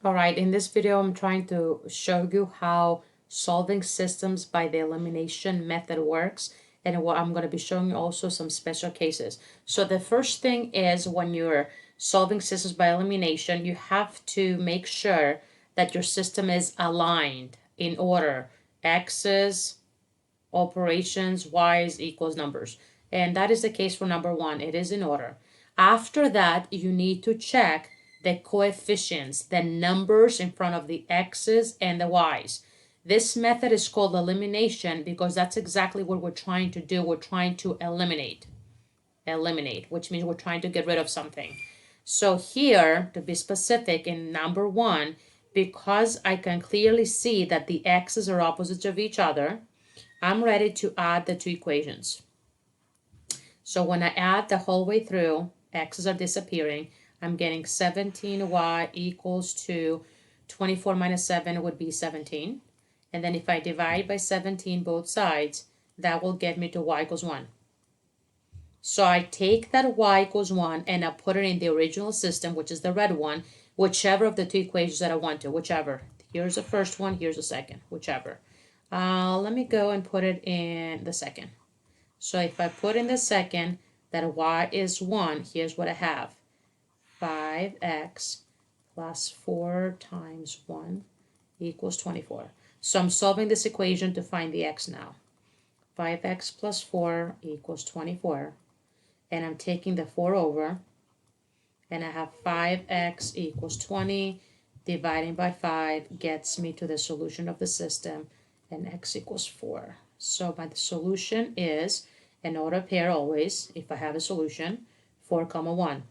All right, in this video, I'm trying to show you how solving systems by the elimination method works. And what I'm going to be showing you also some special cases. So the first thing is when you're solving systems by elimination, you have to make sure that your system is aligned in order. X's, operations, Y's equals numbers. And that is the case for number one. It is in order. After that, you need to check the coefficients, the numbers in front of the X's and the Y's. This method is called elimination because that's exactly what we're trying to do. We're trying to eliminate, which means we're trying to get rid of something. So here, to be specific, in number one, because I can clearly see that the X's are opposites of each other, I'm ready to add the two equations. So when I add the whole way through, X's are disappearing. I'm getting 17y equals to 24 minus 7 would be 17. And then if I divide by 17 both sides, that will get me to y equals 1. So I take that y equals 1 and I put it in the original system, which is the red one, whichever of the two equations that I want to, whichever. Here's the first one, here's the second, whichever. Let me go and put it in the second. So if I put in the second that y is 1, here's what I have. 5x plus 4 times 1 equals 24. So I'm solving this equation to find the x now. 5x plus 4 equals 24. And I'm taking the 4 over. And I have 5x equals 20. Dividing by 5 gets me to the solution of the system. And x equals 4. So my solution is an order pair always, if I have a solution, 4, 1.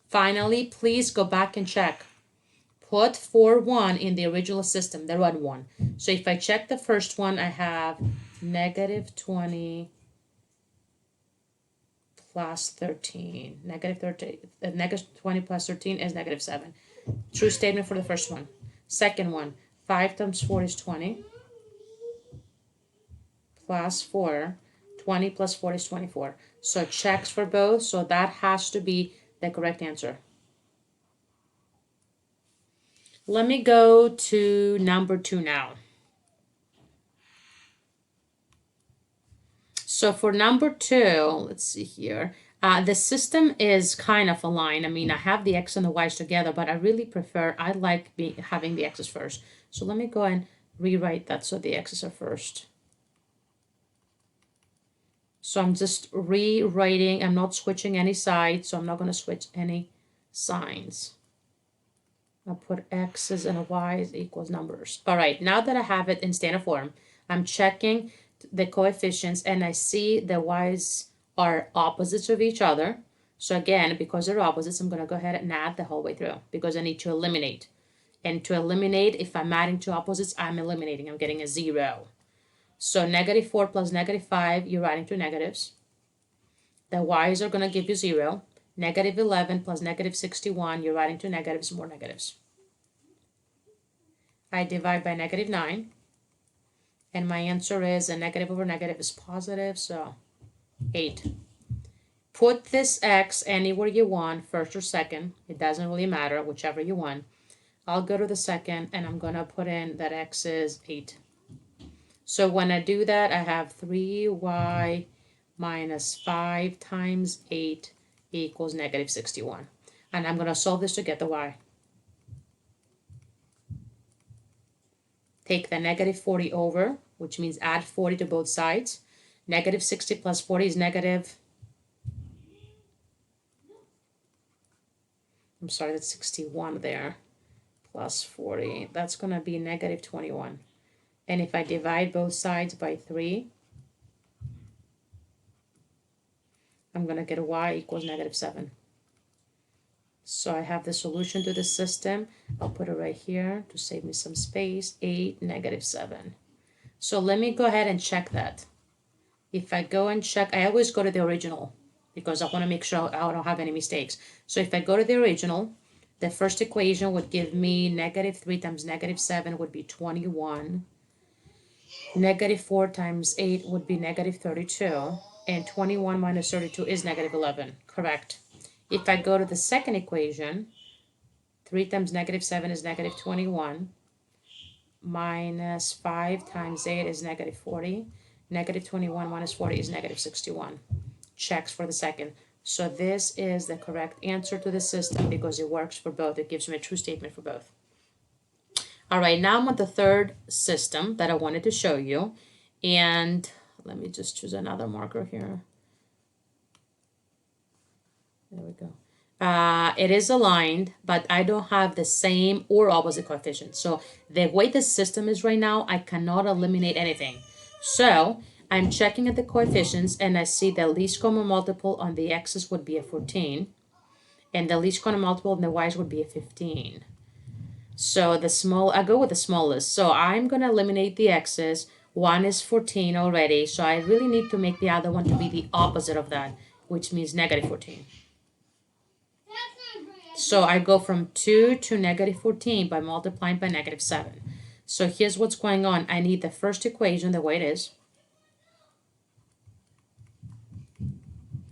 Finally, please go back and check. Put 4, 1 in the original system, the red one. So if I check the first one, I have negative 20 plus 13. Negative 20 plus 13 is negative 7. True statement for the first one. Second one, 5 times 4 is 20. Plus 4, 20 plus 4 is 24. So checks for both, so that has to be the correct answer. Let me go to number 2 now. So for number 2, let's see here. The system is kind of aligned. I mean, I have the x and the y's together, but I like having the x's first. So let me go and rewrite that so the x's are first. So I'm just rewriting. I'm not switching any sides, so I'm not going to switch any signs. I'll put x's and y's equals numbers. All right, now that I have it in standard form, I'm checking the coefficients and I see the y's are opposites of each other. So again, because they're opposites, I'm going to go ahead and add the whole way through because I need to eliminate. And to eliminate, if I'm adding two opposites, I'm eliminating. I'm getting a 0. So negative 4 plus negative 5, you're adding two negatives. The y's are going to give you 0. Negative 11 plus negative 61, you're adding two negatives, more negatives. I divide by negative 9. And my answer is a negative over negative is positive, so 8. Put this x anywhere you want, first or second. It doesn't really matter, whichever you want. I'll go to the second, and I'm going to put in that x is 8. So when I do that, I have 3y minus 5 times 8 equals negative 61. And I'm going to solve this to get the y. Take the negative 40 over, which means add 40 to both sides. Negative 60 plus 40 is negative. I'm sorry, that's 61 there. Plus 40, that's going to be negative 21. And if I divide both sides by 3, I'm going to get y equals negative 7. So I have the solution to the system. I'll put it right here to save me some space. 8, negative 7. So let me go ahead and check that. If I go and check, I always go to the original because I want to make sure I don't have any mistakes. So if I go to the original, the first equation would give me negative 3 times negative 7 would be 21. Negative 4 times 8 would be negative 32. And 21 minus 32 is negative 11. Correct. If I go to the second equation, 3 times negative 7 is negative 21. Minus 5 times 8 is negative 40. Negative 21 minus 40 is negative 61. Checks for the second. So this is the correct answer to the system because it works for both. It gives me a true statement for both. All right, now I'm on the third system that I wanted to show you. And let me just choose another marker here. There we go. It is aligned, but I don't have the same or opposite coefficient. So the way the system is right now, I cannot eliminate anything. So I'm checking at the coefficients and I see the least common multiple on the x's would be a 14. And the least common multiple on the y's would be a 15. So I go with the smallest. So I'm going to eliminate the x's. One is 14 already. So I really need to make the other one to be the opposite of that, which means negative 14. So I go from 2 to negative 14 by multiplying by negative 7. So here's what's going on. I need the first equation the way it is.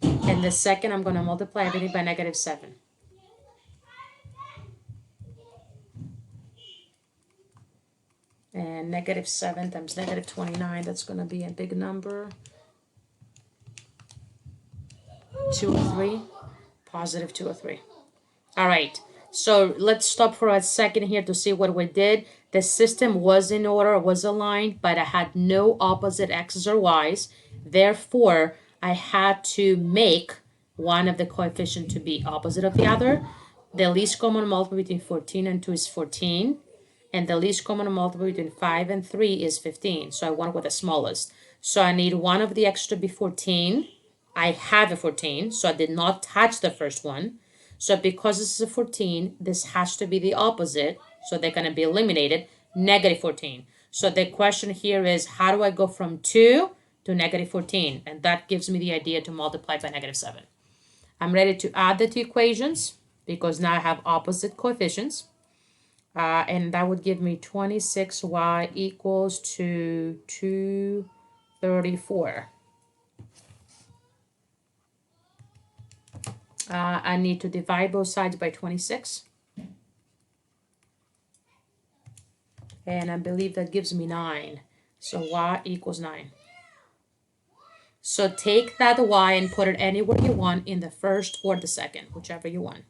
And the second, I'm going to multiply everything by negative 7. And negative 7 times negative 29, that's going to be a big number. 203, positive 203. All right, so let's stop for a second here to see what we did. The system was in order, was aligned, but I had no opposite x's or y's. Therefore, I had to make one of the coefficient to be opposite of the other. The least common multiple between 14 and 2 is 14. And the least common multiple between 5 and 3 is 15. So I went with the smallest. So I need one of the x to be 14. I have a 14, so I did not touch the first one. So because this is a 14, this has to be the opposite. So they're going to be eliminated, negative 14. So the question here is, how do I go from 2 to negative 14? And that gives me the idea to multiply by negative 7. I'm ready to add the two equations because now I have opposite coefficients. And that would give me 26y equals to 234. I need to divide both sides by 26. And I believe that gives me 9. So y equals 9. So take that y and put it anywhere you want in the first or the second, whichever you want.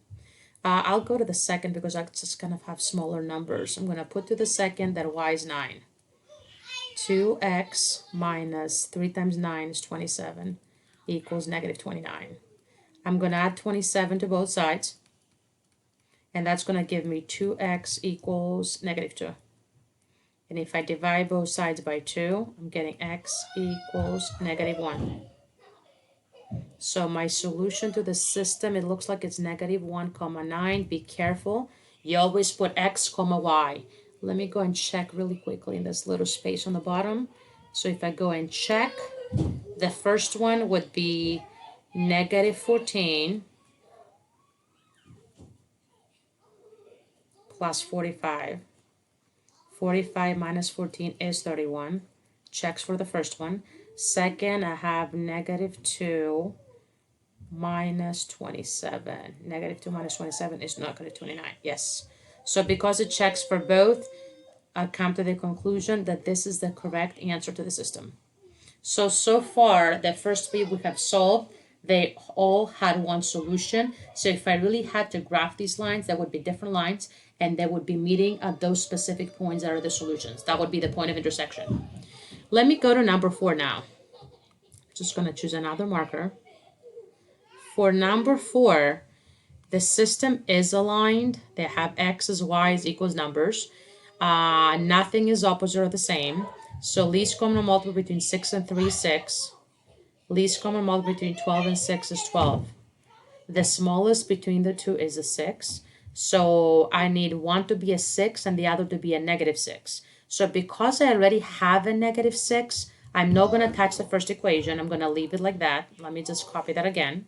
I'll go to the second because I just kind of have smaller numbers. I'm going to put to the second that y is 9. 2x minus 3 times 9 is 27 equals negative 29. I'm going to add 27 to both sides. And that's going to give me 2x equals negative 2. And if I divide both sides by 2, I'm getting x equals negative 1. So my solution to the system, it looks like it's negative 1, 9. Be careful. You always put x, y. Let me go and check really quickly in this little space on the bottom. So if I go and check, the first one would be negative 14 plus 45. 45 minus 14 is 31. Checks for the first one. Second, I have negative 2 minus 27. Negative 2 minus 27 is not going to 29. Yes. So because it checks for both, I come to the conclusion that this is the correct answer to the system. So far, the first three we have solved, they all had one solution. So if I really had to graph these lines, that would be different lines, and they would be meeting at those specific points that are the solutions. That would be the point of intersection. Let me go to number 4 now. Just going to choose another marker. For number 4, the system is aligned. They have x's, y's equals numbers. Nothing is opposite or the same. So least common multiple between 6 and 3 is 6. Least common multiple between 12 and 6 is 12. The smallest between the two is a 6. So I need one to be a 6 and the other to be a negative 6. So because I already have a negative 6, I'm not going to touch the first equation. I'm going to leave it like that. Let me just copy that again.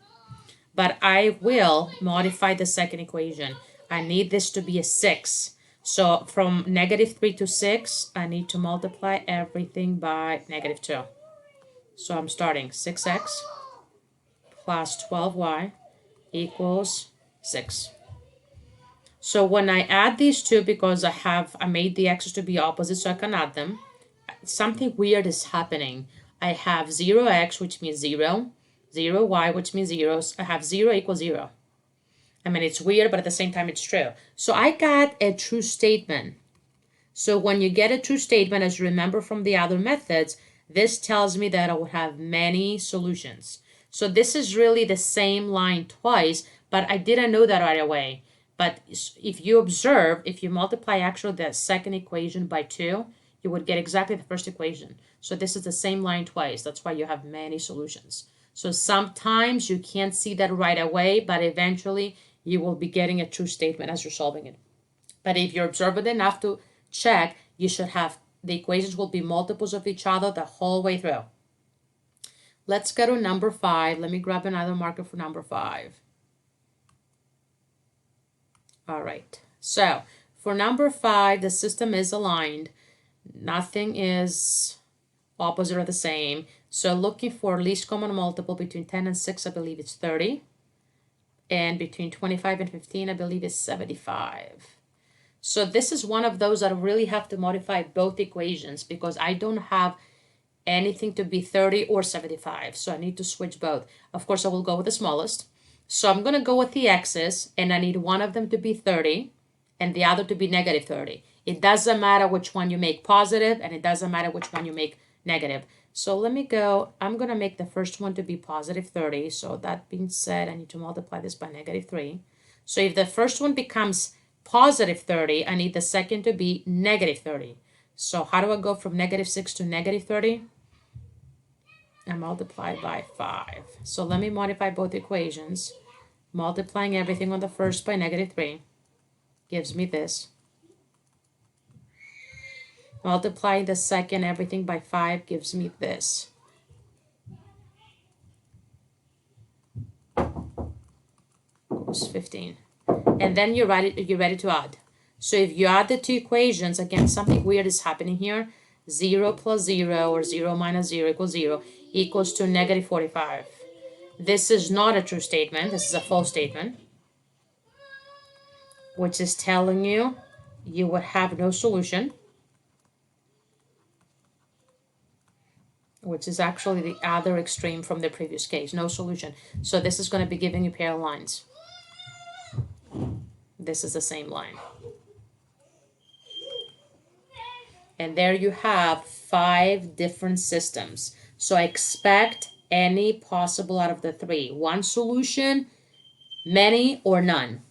But I will modify the second equation. I need this to be a 6. So from negative 3 to 6, I need to multiply everything by negative 2. So I'm starting 6x plus 12y equals 6. So when I add these two, because I made the x's to be opposite so I can add them, something weird is happening. I have 0x, which means 0, 0y, which means 0. I have 0 equals 0. I mean, it's weird, but at the same time, it's true. So I got a true statement. So when you get a true statement, as you remember from the other methods, this tells me that I would have many solutions. So this is really the same line twice, but I didn't know that right away. But if you observe, if you multiply actually the second equation by 2, you would get exactly the first equation. So this is the same line twice. That's why you have many solutions. So sometimes you can't see that right away, but eventually you will be getting a true statement as you're solving it. But if you're observant enough to check, you should have the equations will be multiples of each other the whole way through. Let's go to number 5. Let me grab another marker for number 5. All right, so for number 5, the system is aligned. Nothing is opposite or the same. So looking for least common multiple between 10 and 6, I believe it's 30. And between 25 and 15, I believe it's 75. So this is one of those that I really have to modify both equations because I don't have anything to be 30 or 75. So I need to switch both. Of course, I will go with the smallest. So I'm going to go with the x's, and I need one of them to be 30 and the other to be negative 30. It doesn't matter which one you make positive, and it doesn't matter which one you make negative. So let me go. I'm going to make the first one to be positive 30. So that being said, I need to multiply this by negative 3. So if the first one becomes positive 30, I need the second to be negative 30. So how do I go from negative 6 to negative 30? I multiply by 5. So let me modify both equations. Multiplying everything on the first by negative 3 gives me this. Multiplying the second everything by 5 gives me this. Equals 15. And then you're ready to add. So if you add the two equations, again, something weird is happening here. 0 plus 0 or 0 minus 0 equals 0 equals to negative 45. This is not a true statement. This is a false statement, which is telling you you would have no solution, which is actually the other extreme from the previous case, no solution. So this is going to be giving you parallel lines. This is the same line. And there you have 5 different systems. So I expect any possible out of the 3. One solution, many, or none.